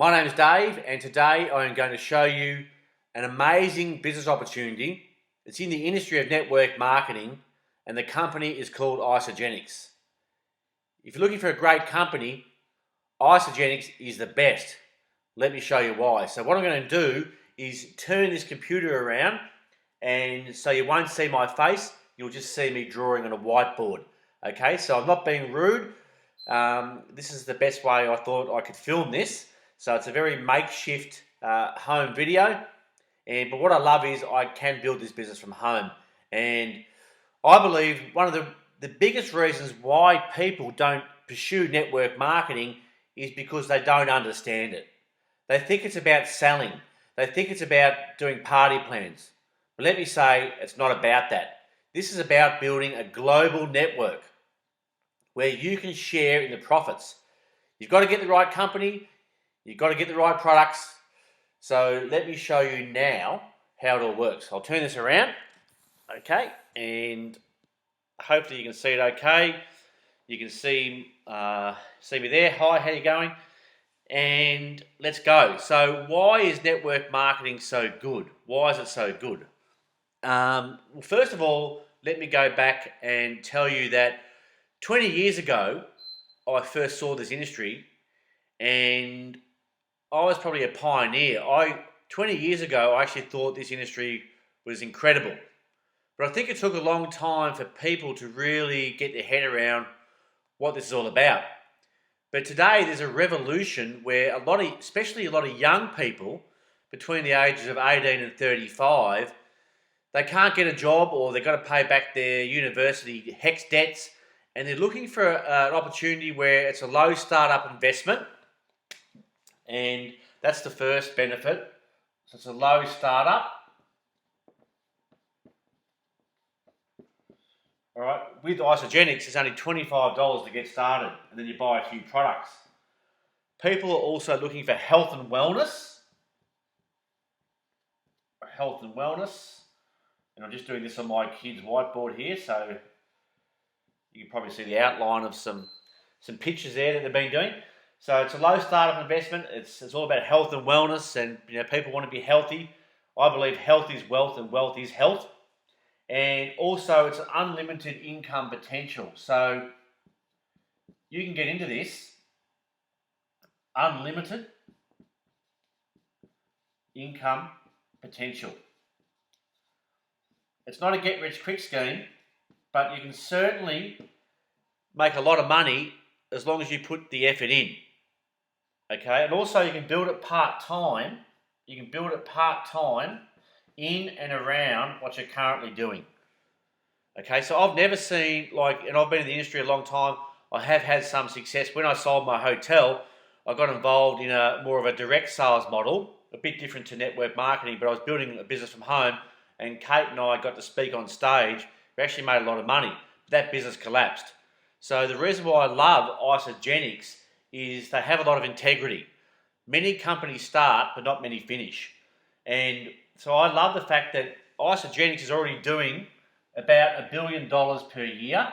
My name is Dave, and today I am going to show you an amazing business opportunity. It's in the industry of network marketing, and the company is called IsaGenix. If you're looking for a great company, IsaGenix is the best. Let me show you why. So what I'm going to do is turn this computer around, and so you won't see my face, you'll just see me drawing on a whiteboard. Okay, so I'm not being rude. This is the best way I thought I could film this. So it's a very makeshift home video, but what I love is I can build this business from home. And I believe one of the biggest reasons why people don't pursue network marketing is because they don't understand it. They think it's about selling. They think it's about doing party plans. But let me say, it's not about that. This is about building a global network where you can share in the profits. You've got to get the right company. You've got to get the right products. So let me show you now how it all works. I'll turn this around. Okay, and hopefully you can see it okay. You can see me there. Hi, how you going? And let's go. So why is network marketing so good? Why is it so good? Well, first of all, let me go back and tell you that 20 years ago, I first saw this industry, and I was probably a pioneer. 20 years ago, I actually thought this industry was incredible. But I think it took a long time for people to really get their head around what this is all about. But today, there's a revolution where especially a lot of young people between the ages of 18 and 35, they can't get a job, or they've got to pay back their university HECS debts, and they're looking for an opportunity where it's a low startup investment. And that's the first benefit. So it's a low startup. All right. With IsaGenix, it's only $25 to get started, and then you buy a few products. People are also looking for health and wellness. Health and wellness. And I'm just doing this on my kid's whiteboard here, so you can probably see the outline of some pictures there that they've been doing. So it's a low startup investment. It's all about health and wellness, and people want to be healthy. I believe health is wealth and wealth is health. And also it's an unlimited income potential. So you can get into this unlimited income potential. It's not a get rich quick scheme, but you can certainly make a lot of money as long as you put the effort in. Okay, and also you can build it part-time. You can build it part-time in and around what you're currently doing. Okay, so I've never seen, and I've been in the industry a long time, I have had some success. When I sold my hotel, I got involved in more of a direct sales model, a bit different to network marketing, but I was building a business from home, and Kate and I got to speak on stage. We actually made a lot of money. That business collapsed. So the reason why I love IsaGenix is they have a lot of integrity. Many companies start, but not many finish. And so I love the fact that IsaGenix is already doing about $1 billion per year.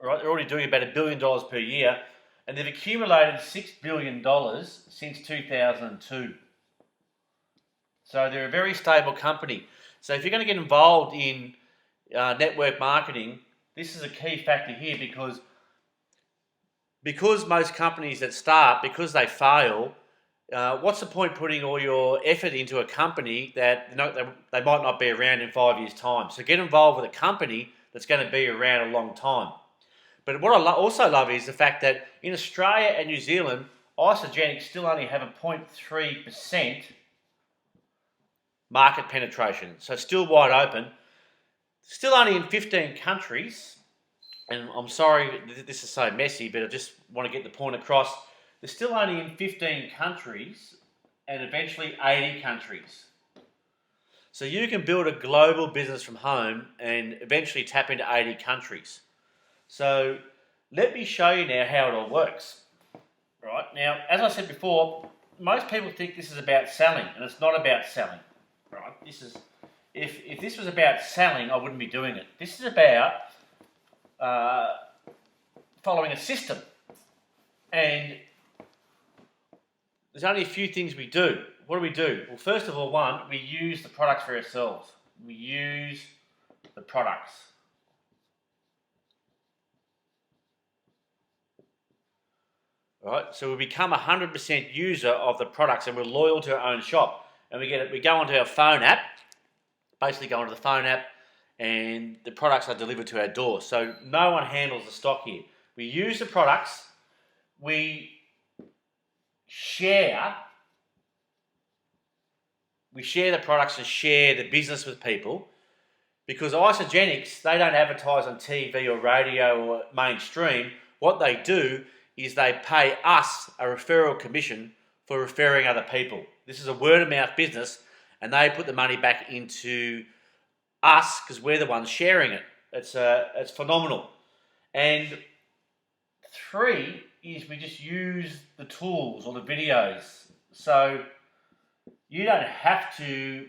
Right, they're already doing about $1 billion per year, and they've accumulated $6 billion since 2002. So they're a very stable company. So if you're going to get involved in network marketing, this is a key factor here, because most companies that start, because they fail, what's the point putting all your effort into a company that they might not be around in 5 years' time? So get involved with a company that's going to be around a long time. But what I also love is the fact that in Australia and New Zealand, IsaGenix still only have a 0.3% market penetration. So it's still wide open. Still only in 15 countries. And I'm sorry this is so messy, but I just want to get the point across. They're still only in 15 countries and eventually 80 countries. So you can build a global business from home and eventually tap into 80 countries. So let me show you now how it all works. Right, now, as I said before, most people think this is about selling, and it's not about selling. Right? If this was about selling, I wouldn't be doing it. This is about following a system. And there's only a few things we do. What do we do? Well, first of all, we use the products for ourselves. We use the products. All right, so we become 100% user of the products and we're loyal to our own shop. And we go onto our phone app, basically go onto the phone app, and the products are delivered to our door. So no one handles the stock here. We use the products, we share the products and share the business with people, because IsaGenix, they don't advertise on TV or radio or mainstream. What they do is they pay us a referral commission for referring other people. This is a word of mouth business, and they put the money back into us because we're the ones sharing it. It's phenomenal. And 3 is we just use the tools or the videos. So you don't have to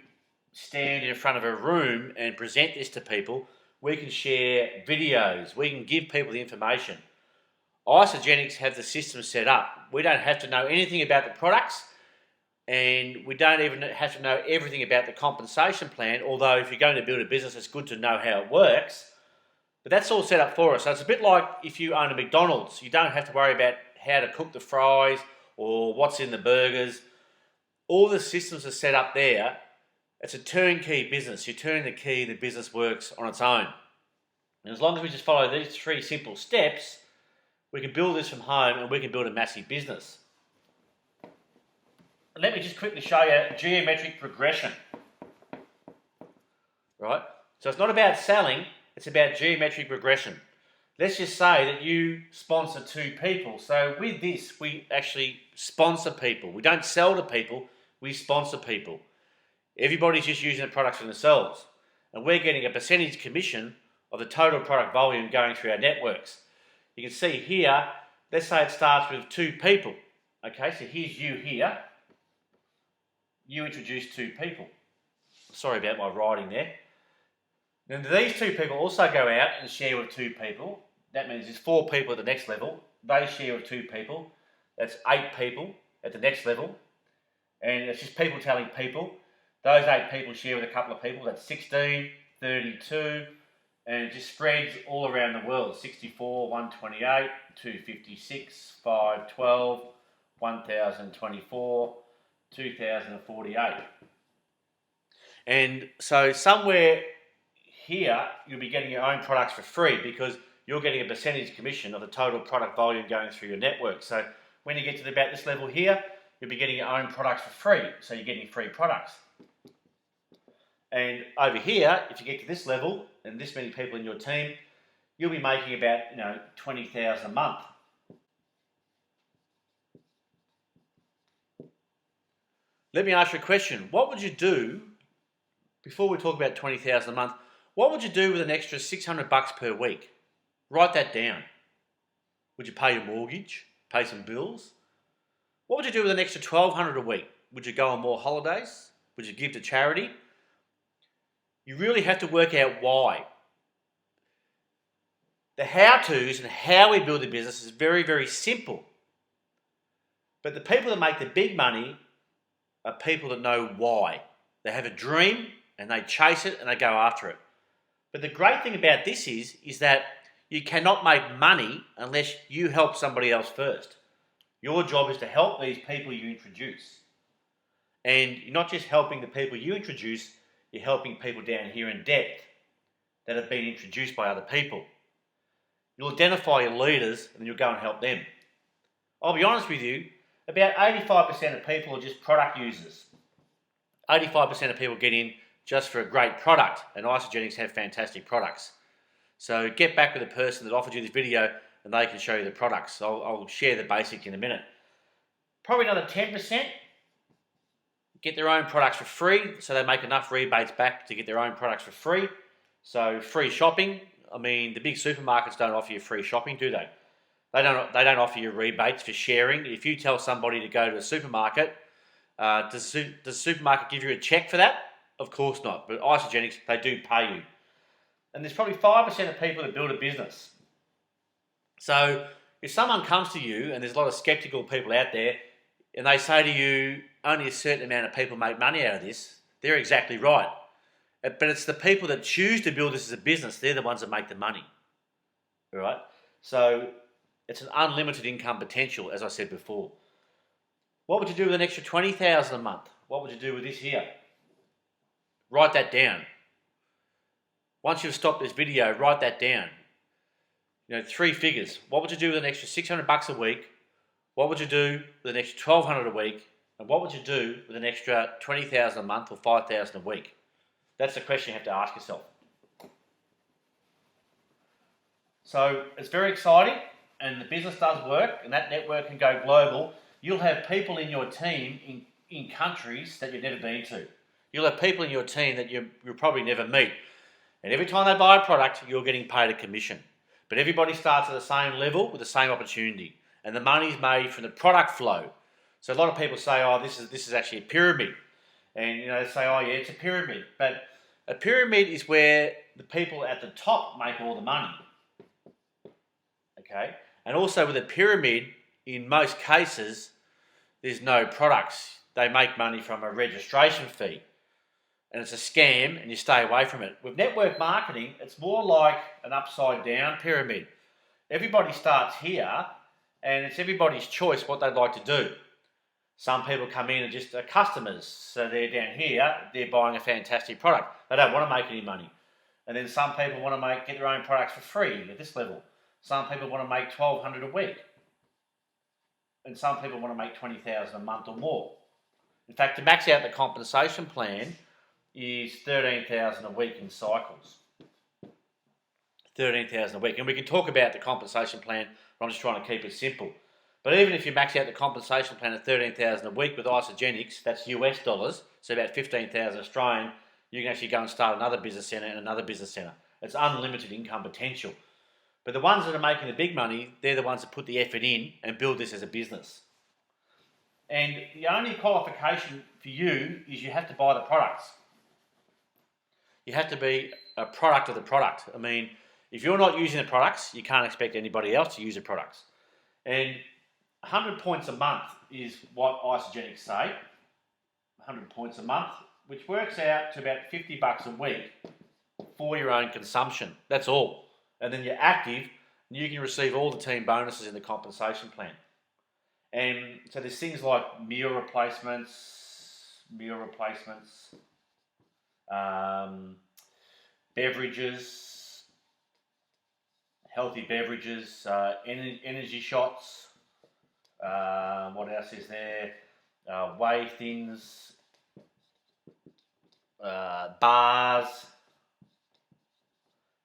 stand in front of a room and present this to people. We can share videos. We can give people the information. IsaGenix have the system set up. We don't have to know anything about the products, and we don't even have to know everything about the compensation plan, although if you're going to build a business, it's good to know how it works. But that's all set up for us. So it's a bit like if you own a McDonald's. You don't have to worry about how to cook the fries or what's in the burgers. All the systems are set up there. It's a turnkey business. You turn the key, the business works on its own. And as long as we just follow these 3 simple steps, we can build this from home and we can build a massive business. Let me just quickly show you geometric progression. Right? So it's not about selling, it's about geometric progression. Let's just say that you sponsor 2 people. So with this, we actually sponsor people. We don't sell to people, we sponsor people. Everybody's just using the products for themselves. And we're getting a percentage commission of the total product volume going through our networks. You can see here, let's say it starts with 2 people. Okay, so here's you here. You introduce 2 people. Sorry about my writing there. Then these 2 people also go out and share with 2 people. That means there's 4 people at the next level. They share with 2 people. That's 8 people at the next level. And it's just people telling people. Those 8 people share with a couple of people. That's 16, 32, and it just spreads all around the world. 64, 128, 256, 512, 1024, 2048. And so somewhere here, you'll be getting your own products for free because you're getting a percentage commission of the total product volume going through your network. So when you get to about this level here, you'll be getting your own products for free. So you're getting free products. And over here, if you get to this level and this many people in your team, you'll be making about 20,000 a month. Let me ask you a question. What would you do, before we talk about 20,000 a month, what would you do with an extra $600 per week? Write that down. Would you pay your mortgage? Pay some bills? What would you do with an extra $1,200 a week? Would you go on more holidays? Would you give to charity? You really have to work out why. The how-tos and how we build a business is very, very simple. But the people that make the big money are people that know why. They have a dream and they chase it and they go after it. But the great thing about this is that you cannot make money unless you help somebody else first. Your job is to help these people you introduce. And you're not just helping the people you introduce, you're helping people down here in depth that have been introduced by other people. You'll identify your leaders and then you'll go and help them. I'll be honest with you, about 85% of people are just product users. 85% of people get in just for a great product, and IsaGenix have fantastic products. So get back with the person that offered you this video and they can show you the products. I'll share the basics in a minute. Probably another 10% get their own products for free, so they make enough rebates back to get their own products for free. So free shopping. I mean, the big supermarkets don't offer you free shopping, do they? They don't offer you rebates for sharing. If you tell somebody to go to a supermarket, does the supermarket give you a check for that? Of course not. But IsaGenix, they do pay you. And there's probably 5% of people that build a business. So if someone comes to you, and there's a lot of skeptical people out there, and they say to you, only a certain amount of people make money out of this, they're exactly right. But it's the people that choose to build this as a business, they're the ones that make the money. All right? So it's an unlimited income potential, as I said before. What would you do with an extra $20,000 a month? What would you do with this here? Write that down. Once you've stopped this video, write that down. 3 figures. What would you do with an extra $600 a week? What would you do with an extra $1,200 a week? And what would you do with an extra $20,000 a month or $5,000 a week? That's the question you have to ask yourself. So it's very exciting, and the business does work, and that network can go global. You'll have people in your team in countries that you've never been to. You'll have people in your team that you'll probably never meet. And every time they buy a product, you're getting paid a commission. But everybody starts at the same level with the same opportunity. And the money's made from the product flow. So a lot of people say, oh, this is actually a pyramid. And they say, oh yeah, it's a pyramid. But a pyramid is where the people at the top make all the money. Okay? And also with a pyramid, in most cases, there's no products. They make money from a registration fee. And it's a scam, and you stay away from it. With network marketing, it's more like an upside down pyramid. Everybody starts here, and it's everybody's choice what they'd like to do. Some people come in and just are customers, so they're down here, they're buying a fantastic product. They don't want to make any money. And then some people want to get their own products for free at this level. Some people want to make $1,200 a week. And some people want to make $20,000 a month or more. In fact, to max out the compensation plan is $13,000 a week in cycles. $13,000 a week. And we can talk about the compensation plan, but I'm just trying to keep it simple. But even if you max out the compensation plan at $13,000 a week with IsaGenix, that's US dollars, so about 15,000 Australian, you can actually go and start another business centre and another business centre. It's unlimited income potential. But the ones that are making the big money, they're the ones that put the effort in and build this as a business. And the only qualification for you is you have to buy the products. You have to be a product of the product. I mean, if you're not using the products, you can't expect anybody else to use the products. And 100 points a month is what IsaGenix say. 100 points a month, which works out to about $50 a week for your own consumption. That's all. And then you're active, and you can receive all the team bonuses in the compensation plan. And so there's things like meal replacements, beverages, healthy beverages, energy shots. What else is there? Whey thins, bars,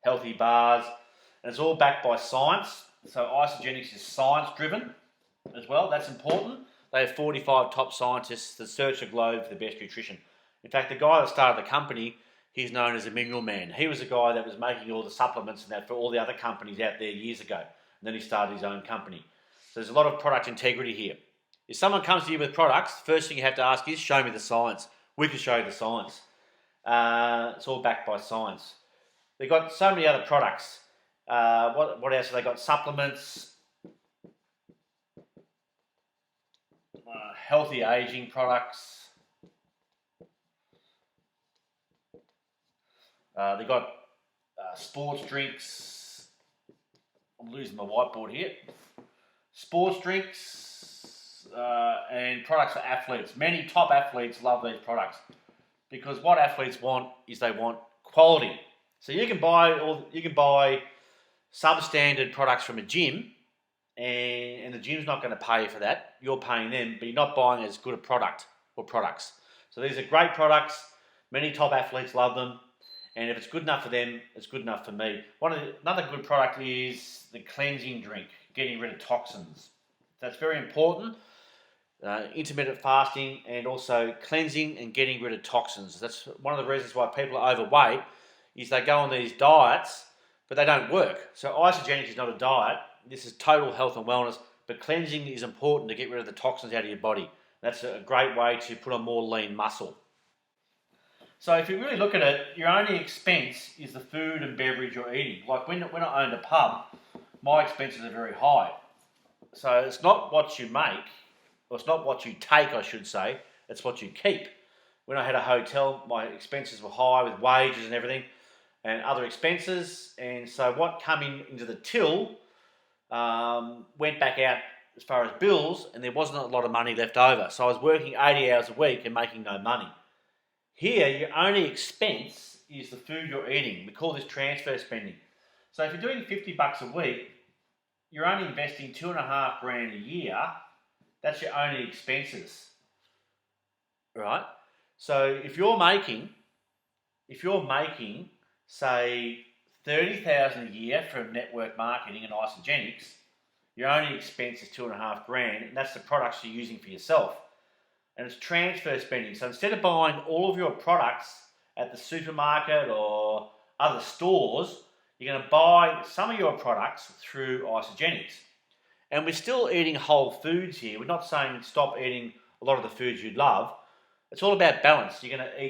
healthy bars. And it's all backed by science. So IsaGenix is science driven as well. That's important. They have 45 top scientists that search the globe for the best nutrition. In fact, the guy that started the company, he's known as a mineral man. He was the guy that was making all the supplements and that for all the other companies out there years ago. And then he started his own company. So there's a lot of product integrity here. If someone comes to you with products, first thing you have to ask is, show me the science. We can show you the science. It's all backed by science. They've got so many other products. What else have they got? Supplements, healthy aging products. They've got sports drinks. I'm losing my whiteboard here. Sports drinks and products for athletes. Many top athletes love these products because what athletes want is they want quality. So you can buy substandard products from a gym, and the gym's not going to pay for that. You're paying them, but you're not buying as good a product or products. So these are great products. Many top athletes love them, and if it's good enough for them, it's good enough for me. Another good product is the cleansing drink, getting rid of toxins. That's very important. Intermittent fasting and also cleansing and getting rid of toxins. That's one of the reasons why people are overweight is they go on these diets, but they don't work. So IsaGenix is not a diet. This is total health and wellness, but cleansing is important to get rid of the toxins out of your body. That's a great way to put on more lean muscle. So if you really look at it, your only expense is the food and beverage you're eating. Like when I owned a pub, my expenses are very high. So it's not what you make, or it's not what you take, I should say, it's what you keep. When I had a hotel, my expenses were high with wages and everything and other expenses. And so what came into the till went back out as far as bills, and there wasn't a lot of money left over. So I was working 80 hours a week and making no money. Here, your only expense is the food you're eating. We call this transfer spending. So if you're doing $50 a week, you're only investing $2,500 a year. That's your only expenses, right? So if you're making, say $30,000 a year from network marketing and IsaGenix, your only expense is $2,500, and that's the products you're using for yourself. And it's transfer spending. So instead of buying all of your products at the supermarket or other stores, you're going to buy some of your products through IsaGenix. And we're still eating whole foods here. We're not saying stop eating a lot of the foods you love. It's all about balance. You're going to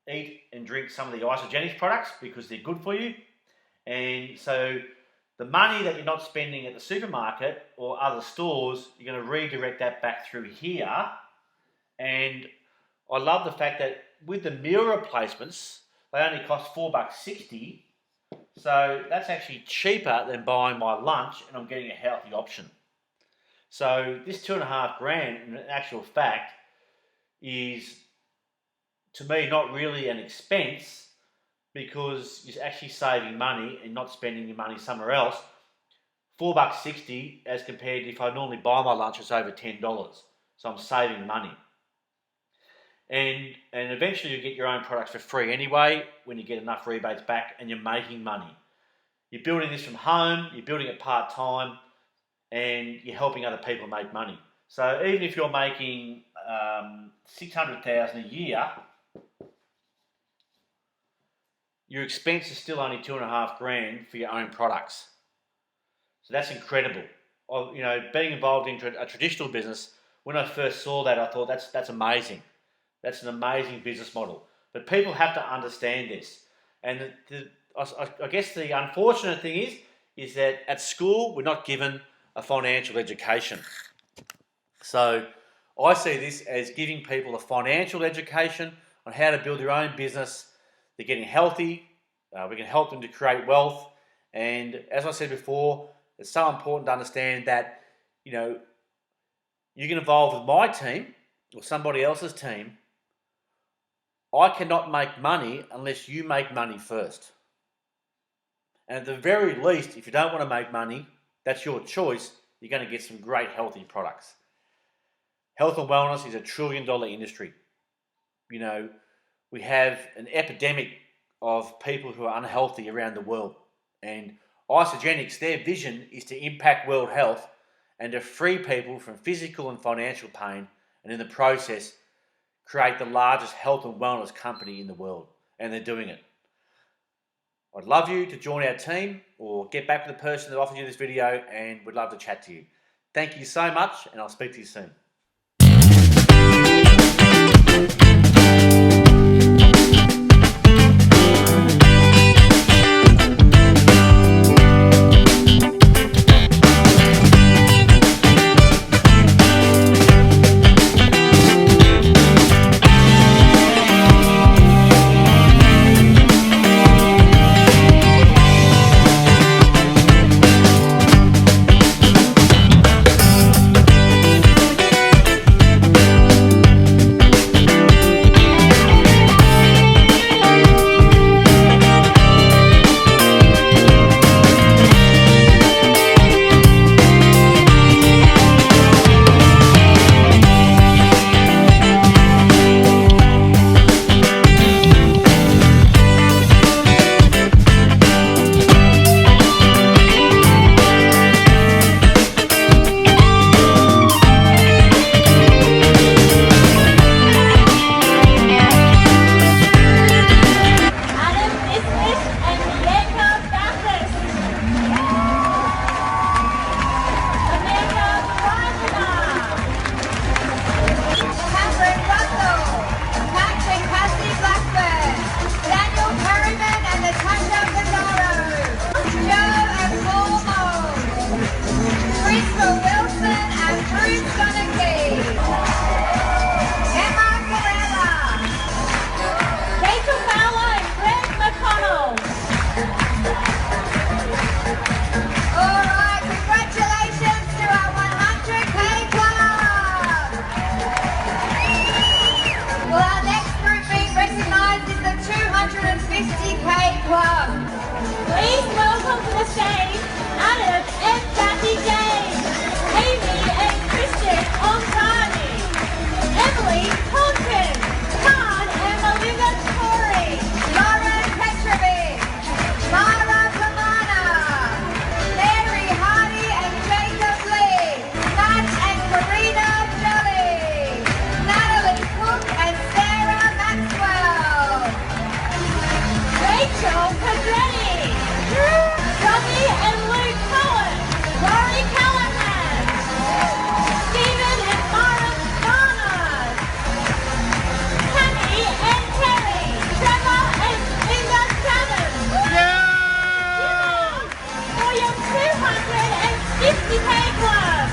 eat and drink some of the IsaGenix products because they're good for you. And so the money that you're not spending at the supermarket or other stores, you're going to redirect that back through here. And I love the fact that with the meal replacements, they only cost $4.60. So that's actually cheaper than buying my lunch, and I'm getting a healthy option. So this $2,500, in actual fact, is to me not really an expense because you're actually saving money and not spending your money somewhere else. $4.60 as compared to if I normally buy my lunch, it's over $10. So I'm saving money. And eventually you get your own products for free anyway when you get enough rebates back and you're making money. You're building this from home, you're building it part-time, and you're helping other people make money. So even if you're making $600,000 a year, your expense is still only $2,500 for your own products. So that's incredible. Being involved in a traditional business, when I first saw that, I thought that's amazing. That's an amazing business model. But people have to understand this. And I guess the unfortunate thing is that at school, we're not given a financial education. So I see this as giving people a financial education on how to build their own business. They're getting healthy. We can help them to create wealth. And as I said before, it's so important to understand that, you get involved with my team or somebody else's team. I cannot make money unless you make money first. And at the very least, if you don't want to make money, that's your choice. You're going to get some great healthy products. Health and wellness is a $1 trillion industry. We have an epidemic of people who are unhealthy around the world. And IsaGenix, their vision is to impact world health and to free people from physical and financial pain, and in the process, create the largest health and wellness company in the world. And they're doing it. I'd love you to join our team or get back with the person that offered you this video, and we'd love to chat to you. Thank you so much, and I'll speak to you soon. Wilson and Bruce Donaghy. Club.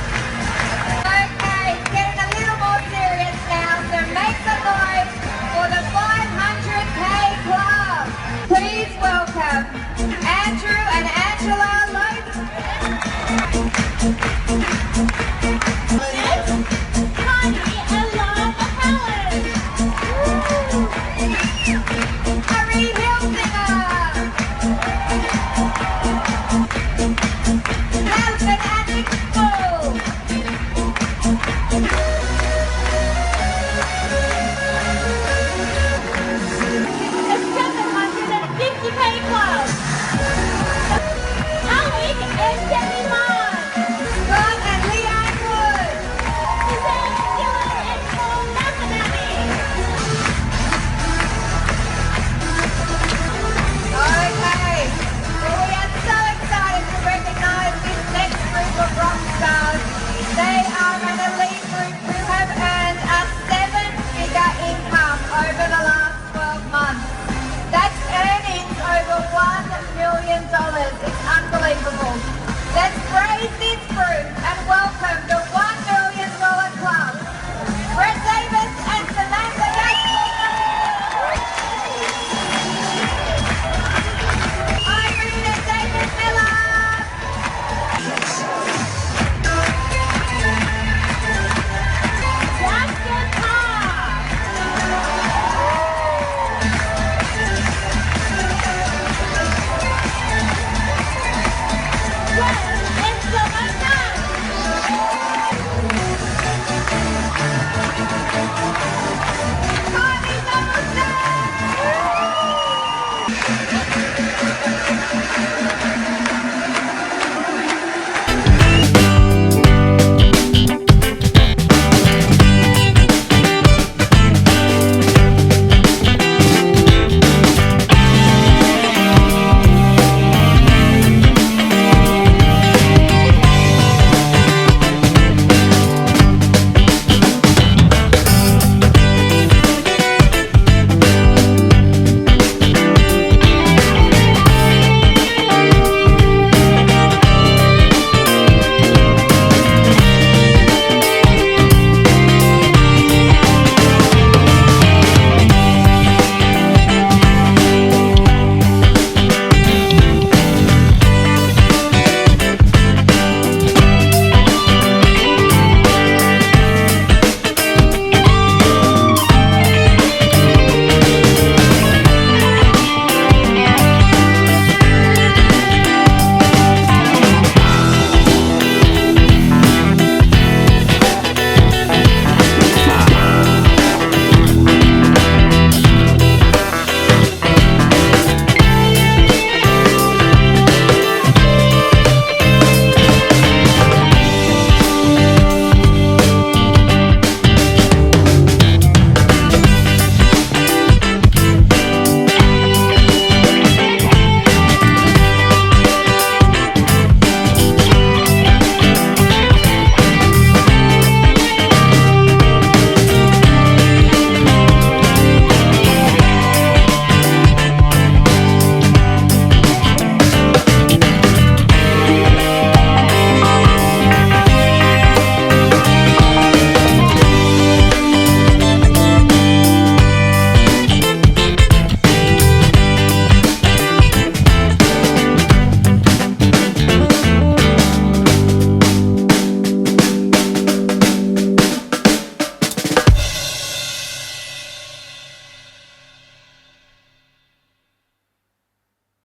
Okay, getting a little more serious now, so make some noise for the 500k Club. Please welcome Andrew and Angela Logan.